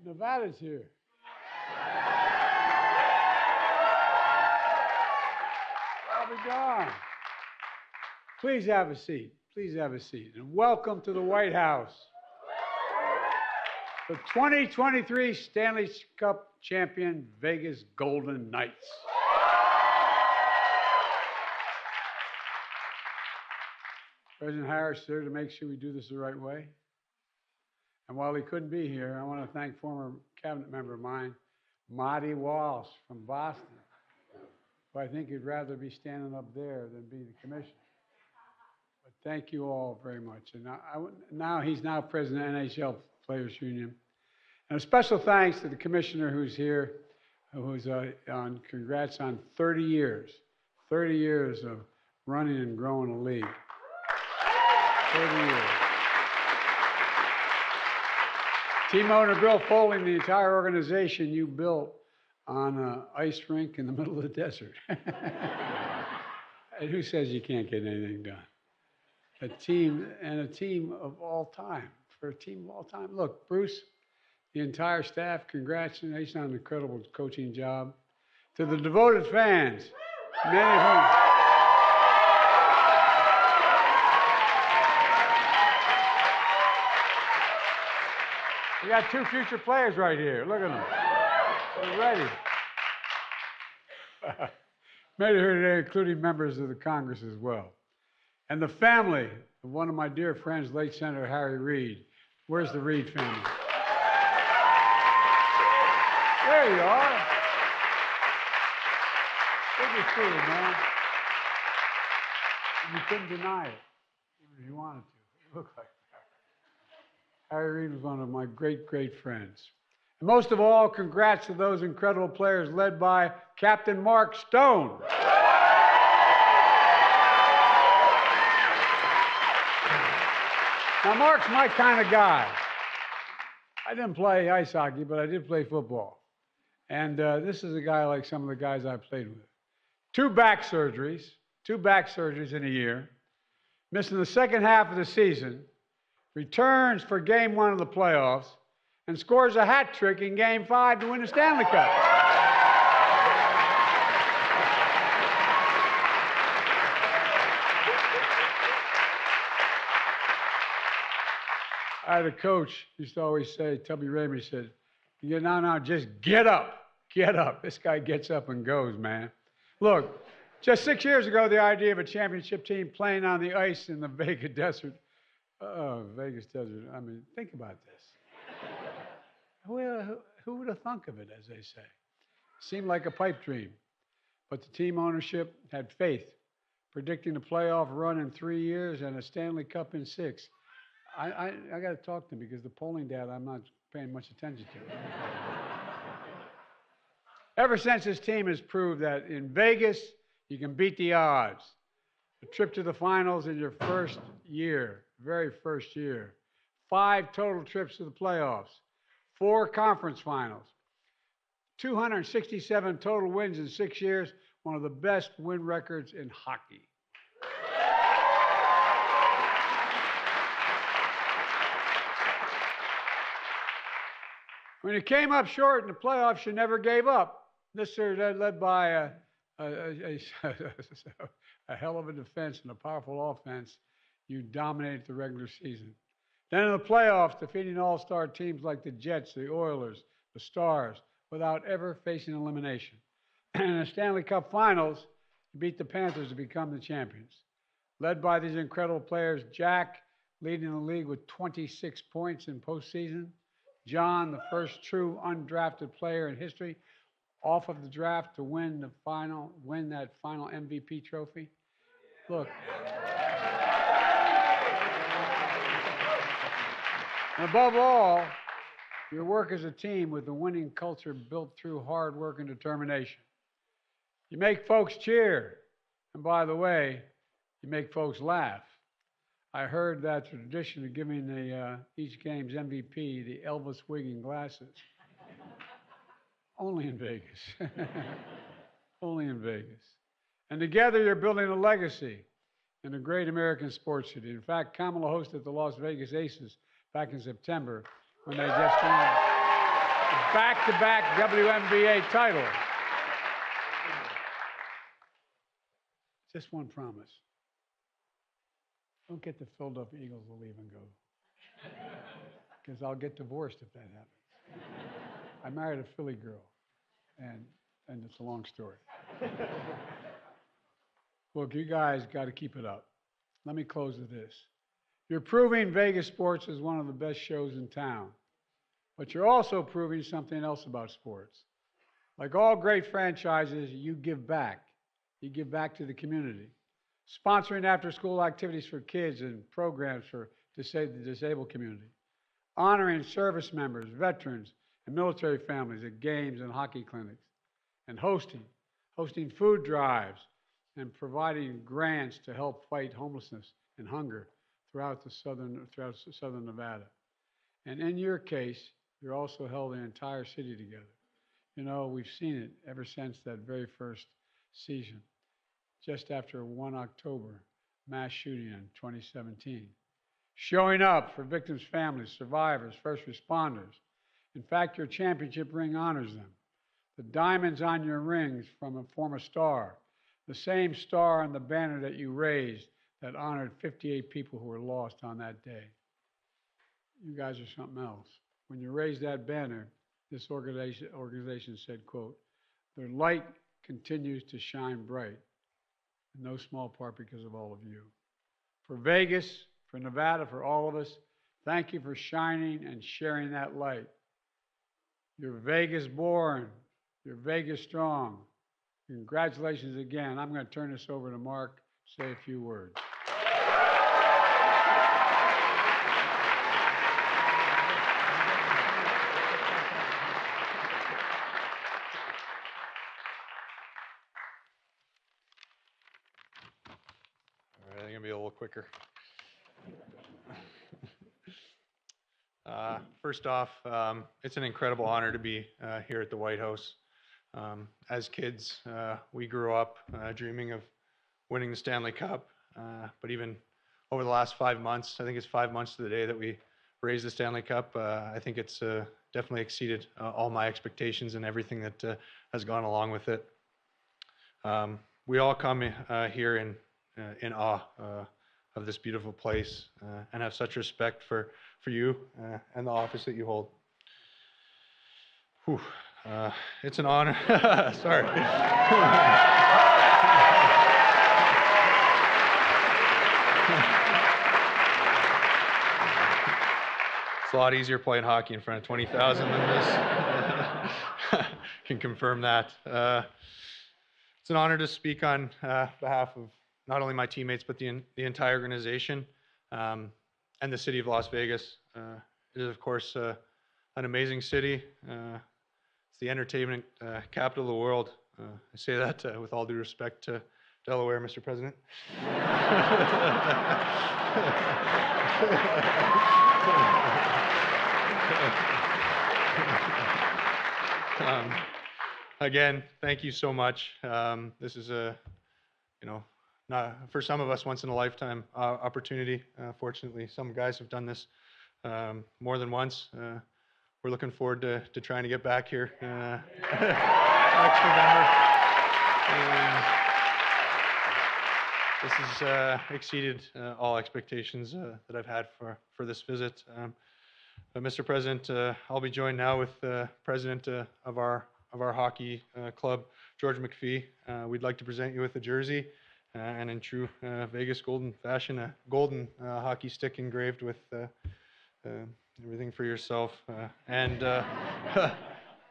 Nevada's here. I'll be gone. Please have a seat. Please have a seat. And welcome to the White House. The 2023 Stanley Cup champion Vegas Golden Knights. President Harris is here to make sure we do this the right way. And while he couldn't be here, I want to thank former cabinet member of mine, Marty Walsh from Boston, who I think he'd rather be standing up there than be the commissioner. But thank you all very much. And now he's now president of NHL Players Union. And a special thanks to the commissioner who's here, who's on congrats on 30 years of running and growing a league. 30 years. Team owner Bill Foley, the entire organization you built on an ice rink in the middle of the desert. And who says you can't get anything done? A team of all time, for a team of all time. Look, Bruce, the entire staff, congratulations on an incredible coaching job. To the devoted fans, many of whom. We got two future players right here. Look at them. They're ready. Made it here today, including members of the Congress as well. And the family of one of my dear friends, late Senator Harry Reid. Where's the Reid family? There you are. Good to see you, man. You couldn't deny it, even if you wanted to. It looked like that. Harry Reid was one of my great, great friends. And most of all, congrats to those incredible players led by Captain Mark Stone. Now, Mark's my kind of guy. I didn't play ice hockey, but I did play football. And this is a guy like some of the guys I played with. Two back surgeries in a year, missing the second half of the season, returns for game 1 of the playoffs, and scores a hat trick in game 5 to win the Stanley Cup. I had a coach used to always say, Tubby Ramey said, now, just get up. Get up. This guy gets up and goes, man. Look, just 6 years ago, the idea of a championship team playing on the ice in the Vegas desert. Vegas desert. I mean, think about this. Who would have thunk of it, as they say? Seemed like a pipe dream. But the team ownership had faith, predicting a playoff run in 3 years and a Stanley Cup in 6. I got to talk to him because the polling data I'm not paying much attention to. Ever since this team has proved that in Vegas, you can beat the odds. A trip to the finals in your first year, very first year. 5 total trips to the playoffs. 4 conference finals. 267 total wins in 6 years. One of the best win records in hockey. When it came up short in the playoffs, you never gave up. This year, led by a hell of a defense and a powerful offense, you dominated the regular season. Then in the playoffs, defeating all-star teams like the Jets, the Oilers, the Stars, without ever facing elimination. And in the Stanley Cup Finals, you beat the Panthers to become the champions. Led by these incredible players, Jack leading the league with 26 points in postseason. John, the first true undrafted player in history, off of the draft to win that final MVP trophy. Look. And above all, your work as a team with the winning culture built through hard work and determination. You make folks cheer. And by the way, you make folks laugh. I heard that tradition of giving each game's MVP the Elvis wig and glasses. Only in Vegas. Only in Vegas. And together you're building a legacy in a great American sports city. In fact, Kamala hosted the Las Vegas Aces back in September when they just won. back-to-back WNBA title. Just one promise. Don't get the Philadelphia Eagles to leave and go. Because I'll get divorced if that happens. I married a Philly girl, and it's a long story. Look, you guys got to keep it up. Let me close with this. You're proving Vegas sports is one of the best shows in town, but you're also proving something else about sports. Like all great franchises, you give back. You give back to the community. Sponsoring after-school activities for kids and programs for the disabled community. Honoring service members, veterans, and military families at games and hockey clinics. And hosting food drives and providing grants to help fight homelessness and hunger throughout southern Nevada. And in your case, you also held the entire city together. You know, we've seen it ever since that very first season, just after 1 October mass shooting in 2017. Showing up for victims' families, survivors, first responders. In fact, your championship ring honors them. The diamonds on your rings form a star, the same star on the banner that you raised that honored 58 people who were lost on that day. You guys are something else. When you raised that banner, this organization said, quote, "Their light continues to shine bright, in no small part because of all of you." For Vegas, for Nevada, for all of us, thank you for shining and sharing that light. You're Vegas born. You're Vegas strong. Congratulations again. I'm going to turn this over to Mark to say a few words. All right, I'm going to be a little quicker. First off, it's an incredible honor to be here at the White House. As kids, we grew up dreaming of winning the Stanley Cup, but even over the last 5 months, I think it's 5 months to the day that we raised the Stanley Cup, I think it's definitely exceeded all my expectations and everything that has gone along with it. We all come here in awe of this beautiful place and have such respect for you and the office that you hold. Whew. It's an honor. Sorry. It's a lot easier playing hockey in front of 20,000 than this. Can confirm that. It's an honor to speak on behalf of not only my teammates, but the entire organization and the city of Las Vegas. It is, of course, an amazing city. It's the entertainment capital of the world. I say that with all due respect to Delaware, Mr. President. Again, thank you so much. This is not for some of us once in a lifetime opportunity. Fortunately, some guys have done this more than once. We're looking forward to trying to get back here next November. This has exceeded all expectations that I've had for this visit. Mr. President, I'll be joined now with the president of our hockey club, George McPhee. We'd like to present you with a jersey and in true Vegas Golden fashion, a golden hockey stick engraved with everything for yourself. And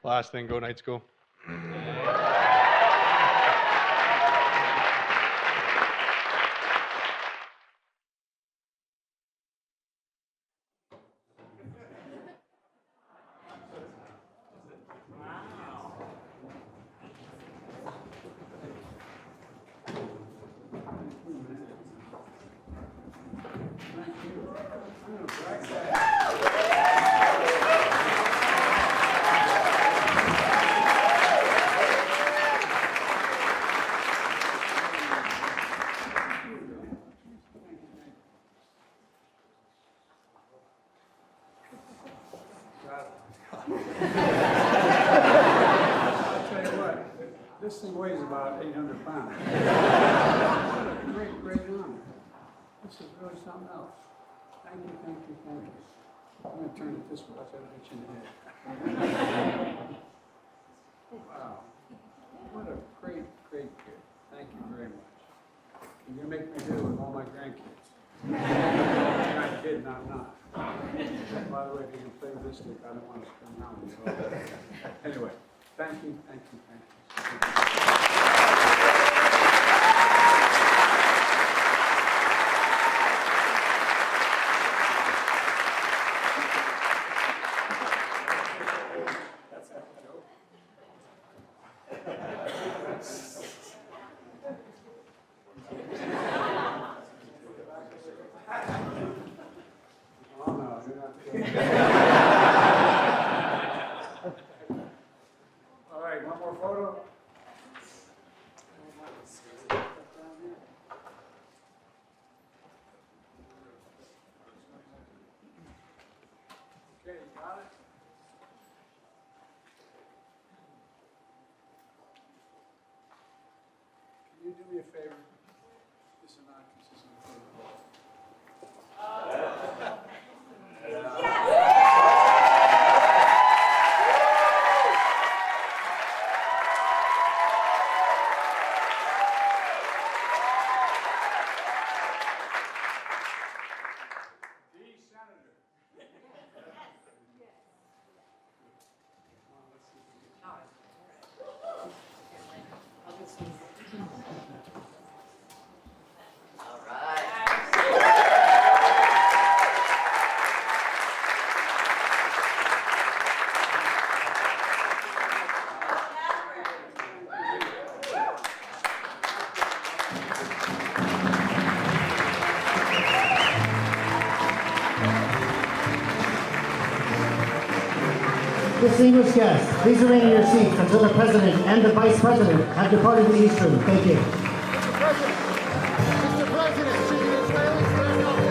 last thing, go Knights, go. I'll tell you what, this thing weighs about 800 pounds. What a great, great honor. This is really something else. Thank you, thank you, thank you. I'm going to turn it this way, I'll try to hit you in the head. Wow. What a great, great kid. Thank you very much. You're going to make me do it with all my grandkids. You're not kidding, I'm not. By the way, if you can play with this stick, I don't want to spin around with you. Anyway, thank you, thank you, thank you. Oh, no, you're not kidding. All right, one more photo. Okay, you got it? Can you do me a favor? This is not consistent with protocol. The senator. Distinguished guests, please remain in your seats until the President and the Vice President have departed the East Room. Thank you.